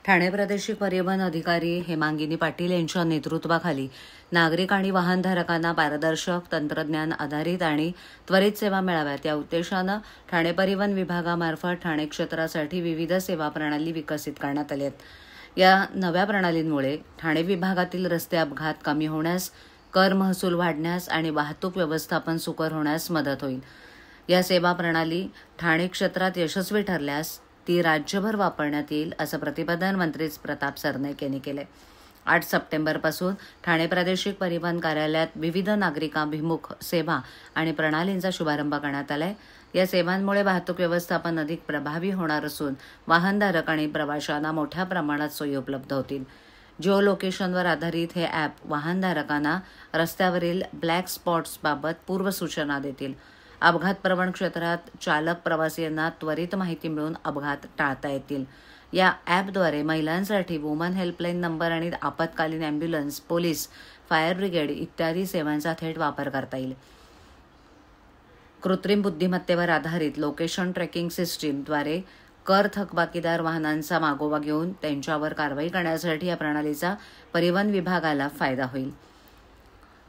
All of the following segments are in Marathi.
ठाणे प्रादेशिक परिवहन अधिकारी हेमांगिनी पाटील यांच्या नेतृत्वाखाली नागरिक आणि वाहनधारकांना पारदर्शक, तंत्रज्ञान आधारित आणि त्वरित सेवा मिळाव्यात या उद्देशानं ठाणे परिवहन विभागामार्फत ठाणे क्षेत्रासाठी विविध सेवा प्रणाली विकसित करण्यात आल्या आहेत। या नव्या प्रणालींमुळे ठाणे विभागातील रस्ते अपघात कमी होण्यास, कर महसूल वाढण्यास आणि वाहतूक व्यवस्थापन सुकर होण्यास मदत होईल। या सेवा प्रणाली ठाणे क्षेत्रात यशस्वी ठरल्यास ती राज्यभर वापरण्यात येईल असं प्रतिपादन मंत्री प्रताप सरनाईक यांनी केले। 8 सप्टेंबरपासून ठाणे प्रादेशिक परिवहन कार्यालयात विविध नागरिकाभिमुख सेवा आणि प्रणालींचा शुभारंभ करण्यात आलाय। या सेवांमुळे वाहतूक व्यवस्थापन अधिक प्रभावी होणार असून वाहनधारक आणि प्रवाशांना मोठ्या प्रमाणात सोयी उपलब्ध होतील। जिओ लोकेशनवर आधारित हे ॲप वाहनधारकांना रस्त्यावरील ब्लॅक स्पॉट्सबाबत पूर्वसूचना देतील। अपघात प्रवण क्षेत्रात चालक प्रवासीयांना त्वरित माहिती मिळून अपघात टाळता येतील। या ॲपद्वारे महिलांसाठी वुमन हेल्पलाईन नंबर आणि आपत्कालीन ॲम्ब्युलन्स, पोलीस, फायर ब्रिगेड इत्यादी सेवांचा थेट वापर करता येईल। कृत्रिम बुद्धिमत्तेवर आधारित लोकेशन ट्रॅकिंग सिस्टीमद्वारे कर थकबाकीदार वाहनांचा मागोवा घेऊन त्यांच्यावर कारवाई करण्यासाठी या प्रणालीचा परिवहन विभागाला फायदा होईल।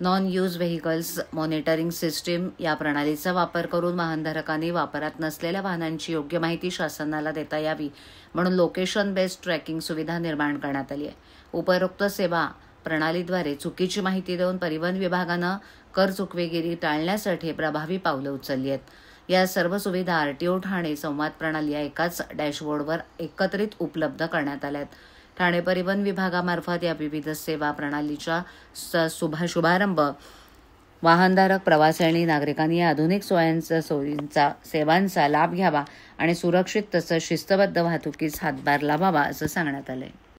Non use vehicles monitoring system या प्रणालीचा वापर करून वाहनधारकांनी वापरात नसलेल्या वाहनांची योग्य माहिती शासनाला देता यावी म्हणून लोकेशन बेस्ड ट्रॅकिंग सुविधा निर्माण करण्यात आली आहे। उपरोक्त सेवा प्रणालीद्वारे चुकीची माहिती देऊन परिवहन विभागानं कर चुकवेगिरी टाळण्यासाठी प्रभावी पावलं उचलली आहेत। या सर्व सुविधा आरटीओ ठाणे संवाद प्रणाली या एकाच डॅशबोर्डवर एकत्रित उपलब्ध करण्यात आल्या आहेत। ठाणे परिवहन विभागामार्फत या विविध सेवा प्रणालीच्या शुभारंभ वाहनधारक, प्रवासी आणि नागरिकांनी या आधुनिक सोयींचा सेवांचा लाभ घ्यावा आणि सुरक्षित तसंच शिस्तबद्ध वाहतुकीस हातभार लावावा असं सांगण्यात आलंय।